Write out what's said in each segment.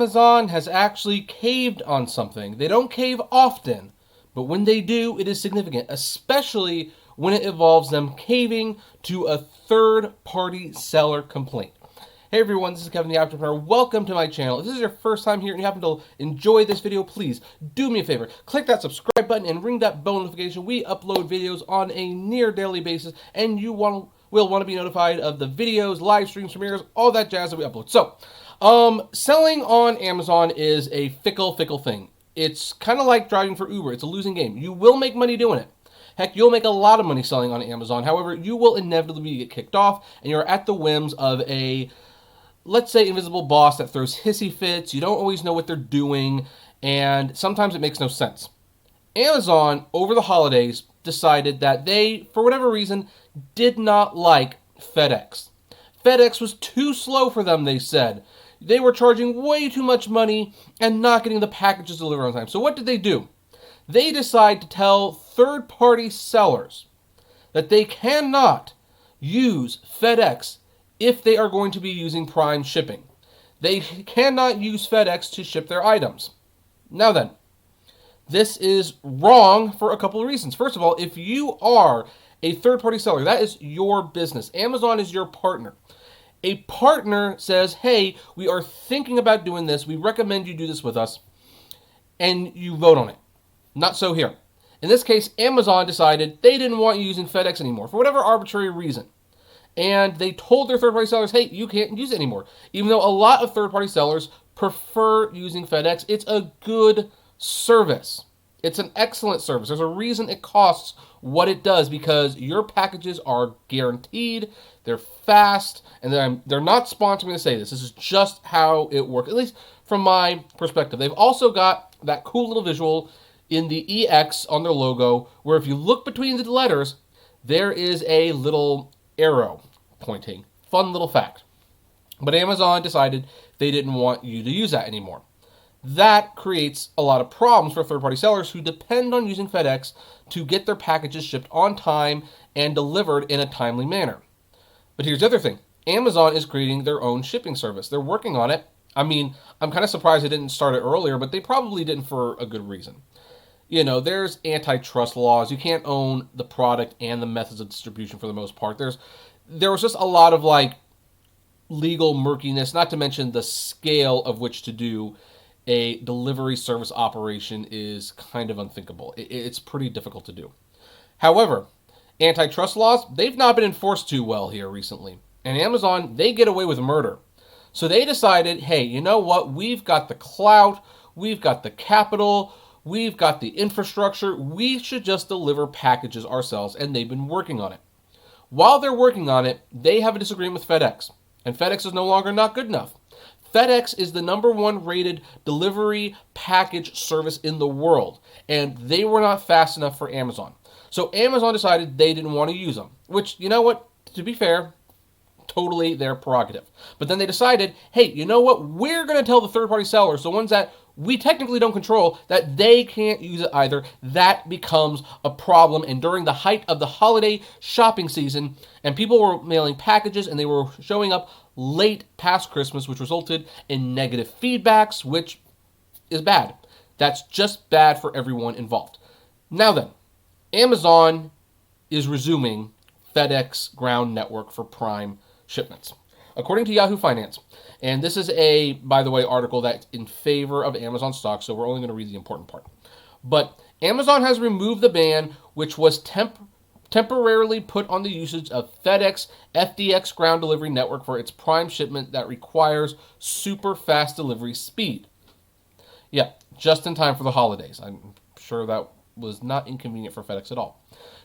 Amazon has actually caved on something. They don't cave often, but when they do, it is significant, especially when it involves them caving to a third-party seller complaint. Hey everyone, this is Kevin the Apptrepreneur. Welcome to my channel. If this is your first time here and you happen to enjoy this video, please do me a favor. Click that subscribe button and ring that bell notification. We upload videos on a near daily basis, and you will want to be notified of the videos, live streams, premieres, all that jazz that we upload. So, selling on Amazon is a fickle thing. It's kind of like driving for Uber. It's a losing game. You will make money doing it. Heck, you'll make a lot of money selling on Amazon. However, you will inevitably get kicked off, and you're at the whims of a, let's say, invisible boss that throws hissy fits. You don't always know what they're doing, and sometimes it makes no sense. Amazon, over the holidays, decided that they, for whatever reason, did not like FedEx. FedEx was too slow for them, they said. They were charging way too much money and not getting the packages delivered on time. So what did they do? They decide to tell third-party sellers that they cannot use FedEx if they are going to be using Prime shipping. They cannot use FedEx to ship their items. Now then, this is wrong for a couple of reasons. First of all, if you are a third-party seller, that is your business. Amazon is your partner. A partner says, hey, we are thinking about doing this. We recommend you do this with us. And you vote on it. Not so here. In this case, Amazon decided they didn't want you using FedEx anymore for whatever arbitrary reason. And they told their third-party sellers, hey, you can't use it anymore. Even though a lot of third-party sellers prefer using FedEx, it's a good service. It's an excellent service. There's a reason it costs what it does, because your packages are guaranteed, they're fast, and they're not sponsoring me to say this. This is just how it works, at least from my perspective. They've also got that cool little visual in the EX on their logo, where if you look between the letters, there is a little arrow pointing. Fun little fact. But Amazon decided they didn't want you to use that anymore. That creates a lot of problems for third-party sellers who depend on using FedEx to get their packages shipped on time and delivered in a timely manner. But here's the other thing. Amazon is creating their own shipping service. They're working on it. I mean, I'm kind of surprised they didn't start it earlier, but they probably didn't for a good reason. You know, there's antitrust laws. You can't own the product and the methods of distribution for the most part. There was just a lot of legal murkiness, not to mention the scale of which to do a delivery service operation is kind of unthinkable. It's pretty difficult to do. However, antitrust laws, they've not been enforced too well here recently. And Amazon, they get away with murder. So they decided, hey, you know what? We've got the clout, we've got the capital, we've got the infrastructure. We should just deliver packages ourselves, and they've been working on it. While they're working on it, they have a disagreement with FedEx, and FedEx is no longer not good enough. FedEx is the #1 rated delivery package service in the world, and they were not fast enough for Amazon. So Amazon decided they didn't want to use them, which, you know what, to be fair, totally their prerogative. But then they decided, hey, you know what, we're going to tell the third-party sellers, the ones that we technically don't control, that they can't use it either. That becomes a problem. And during the height of the holiday shopping season, and people were mailing packages and they were showing up late past Christmas, which resulted in negative feedbacks, which is bad. That's just bad for everyone involved. Now then, Amazon is resuming FedEx ground network for Prime shipments, according to Yahoo Finance. And this is a, by the way, article that's in favor of Amazon stock, so we're only going to read the important part. But Amazon has removed the ban, which was temporarily put on the usage of FedEx FDX ground delivery network for its Prime shipment that requires super fast delivery speed. Yeah, just in time for the holidays. I'm sure that was not inconvenient for FedEx at all.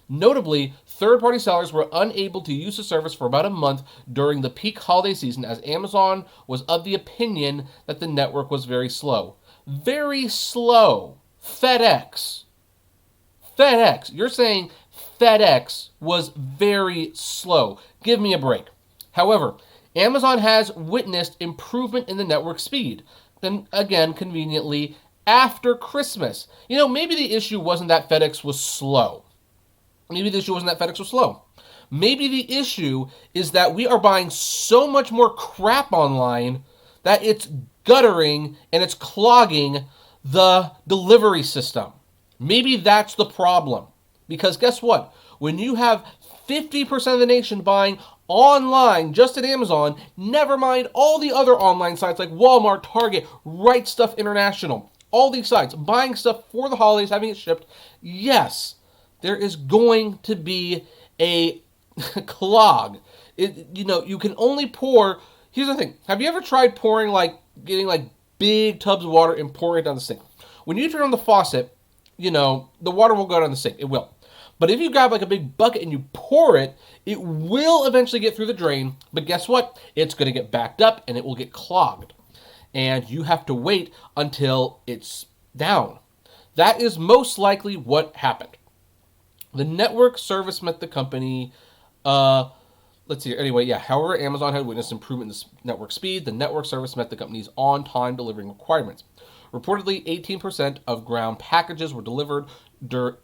Notably, third-party sellers were unable to use the service for about a month during the peak holiday season, as Amazon was of the opinion that the network was very slow. Very slow. FedEx. You're saying FedEx was very slow. Give me a break. However, Amazon has witnessed improvement in the network speed. Then again, conveniently, after Christmas. You know, maybe the issue wasn't that FedEx was slow. Maybe the issue wasn't that FedEx was slow. Maybe the issue is that we are buying so much more crap online that it's guttering and it's clogging the delivery system. Maybe that's the problem. Because guess what? When you have 50% of the nation buying online just at Amazon, never mind all the other online sites like Walmart, Target, Right Stuff International, all these sites buying stuff for the holidays, having it shipped, yes, there is going to be a clog. You can only pour. Here's the thing. Have you ever tried getting big tubs of water and pouring it down the sink? When you turn on the faucet, the water will go down the sink. It will. But if you grab a big bucket and you pour it, it will eventually get through the drain. But guess what? It's going to get backed up and it will get clogged. And you have to wait until it's down. That is most likely what happened. The network service met the company. Let's see. Anyway, however, Amazon had witnessed improvement in the network speed. The network service met the company's on-time delivering requirements. Reportedly, 18% of ground packages were delivered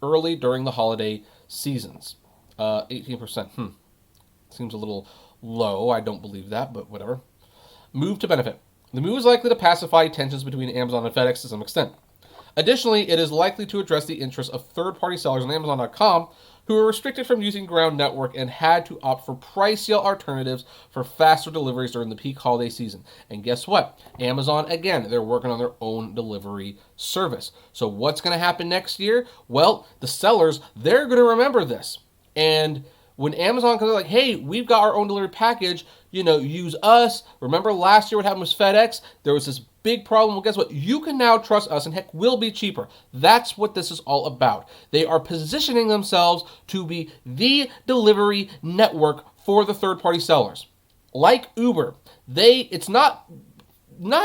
early during the holiday seasons. 18%. Seems a little low. I don't believe that, but whatever. Move to benefit. The move is likely to pacify tensions between Amazon and FedEx to some extent. Additionally, it is likely to address the interests of third-party sellers on Amazon.com who were restricted from using ground network and had to opt for pricier alternatives for faster deliveries during the peak holiday season. And guess what? Amazon, again, they're working on their own delivery service. So what's going to happen next year? Well, the sellers, they're going to remember this. And when Amazon comes like, hey, we've got our own delivery package, use us. Remember last year what happened with FedEx? There was this big problem. Well, guess what? You can now trust us, and heck, we'll be cheaper. That's what this is all about. They are positioning themselves to be the delivery network for the third-party sellers. Like Uber, it's not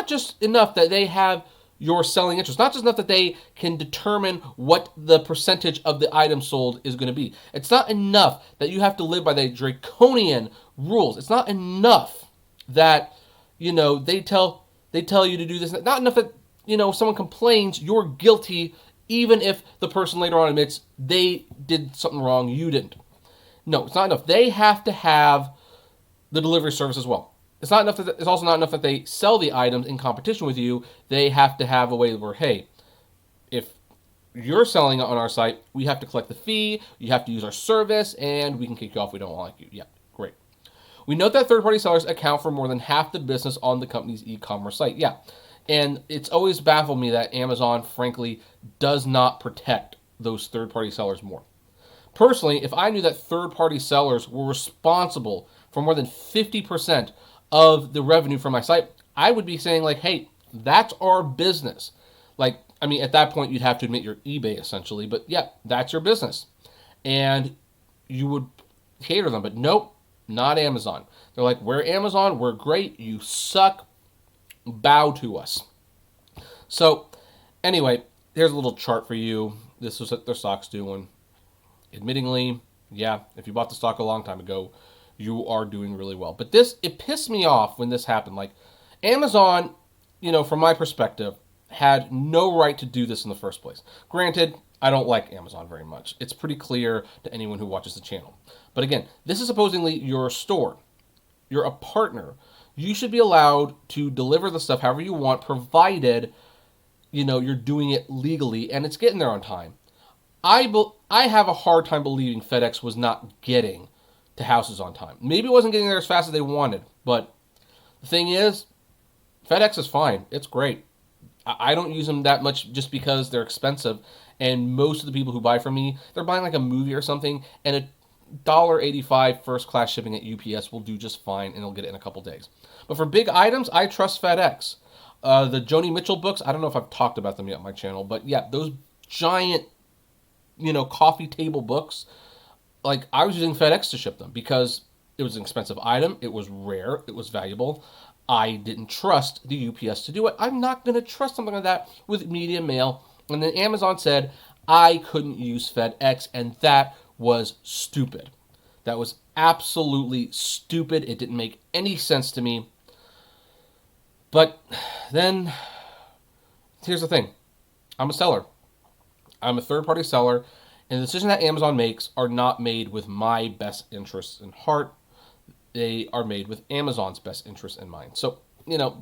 just enough that they have your selling interest. Not just enough that they can determine what the percentage of the item sold is going to be. It's not enough that you have to live by the draconian rules. It's not enough that, they tell you to do this. Not enough that, if someone complains, you're guilty, even if the person later on admits they did something wrong, you didn't. No, it's not enough. They have to have the delivery service as well. It's also not enough that they sell the items in competition with you. They have to have a way where, hey, if you're selling it on our site, we have to collect the fee, you have to use our service, and we can kick you off if we don't like you. Yeah, great. We note that third-party sellers account for more than half the business on the company's e-commerce site. Yeah, and it's always baffled me that Amazon, frankly, does not protect those third-party sellers more. Personally, if I knew that third-party sellers were responsible for more than 50% of the revenue from my site, I would be saying hey, that's our business. At that point, you'd have to admit you're eBay essentially, but yeah, that's your business. And you would cater them, but nope, not Amazon. They're like, we're Amazon, we're great, you suck, bow to us. So anyway, here's a little chart for you. This is what their stock's doing. Admittingly, yeah, if you bought the stock a long time ago, you are doing really well. But it pissed me off when this happened. Amazon, from my perspective, had no right to do this in the first place. Granted, I don't like Amazon very much. It's pretty clear to anyone who watches the channel. But again, this is supposedly your store. You're a partner. You should be allowed to deliver the stuff however you want, provided, you're doing it legally and it's getting there on time. I have a hard time believing FedEx was not getting to houses on time. Maybe it wasn't getting there as fast as they wanted, but the thing is, FedEx is fine. It's great. I don't use them that much just because they're expensive, and most of the people who buy from me, they're buying a movie or something, and $1.85 first class shipping at UPS will do just fine, and they'll get it in a couple days. But for big items, I trust FedEx. The Joni Mitchell books, I don't know if I've talked about them yet on my channel, but yeah, those giant, coffee table books, I was using FedEx to ship them because it was an expensive item, it was rare, it was valuable. I didn't trust the UPS to do it. I'm not going to trust something like that with medium mail. And then Amazon said I couldn't use FedEx, and that was stupid. That was absolutely stupid. It didn't make any sense to me. But then, here's the thing. I'm a seller. I'm a third-party seller, and the decisions that Amazon makes are not made with my best interests in heart. They are made with Amazon's best interests in mind. So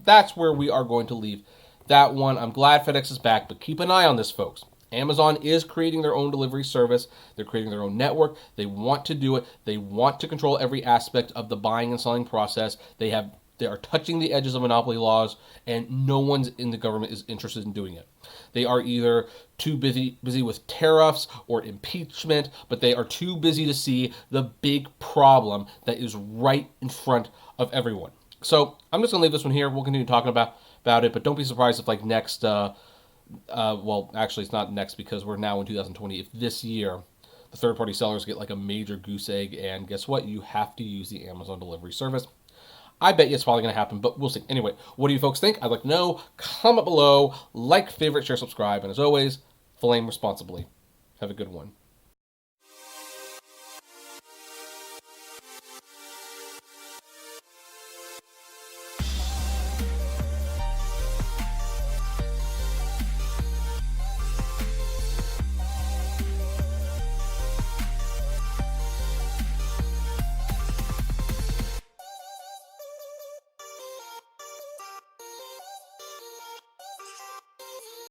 that's where we are going to leave that one. I'm glad FedEx is back, but keep an eye on this, folks. Amazon is creating their own delivery service. They're creating their own network. They want to do it. They want to control every aspect of the buying and selling process. They are touching the edges of monopoly laws, and no one's in the government is interested in doing it. They are either too busy with tariffs or impeachment, but they are too busy to see the big problem that is right in front of everyone. So I'm just gonna leave this one here. We'll continue talking about it, but don't be surprised if next. Well, actually, it's not next because we're now in 2020. If this year the third-party sellers get a major goose egg, and guess what? You have to use the Amazon delivery service. I bet you it's probably going to happen, but we'll see. Anyway, what do you folks think? I'd like to know. Comment below, like, favorite, share, subscribe, and as always, flame responsibly. Have a good one.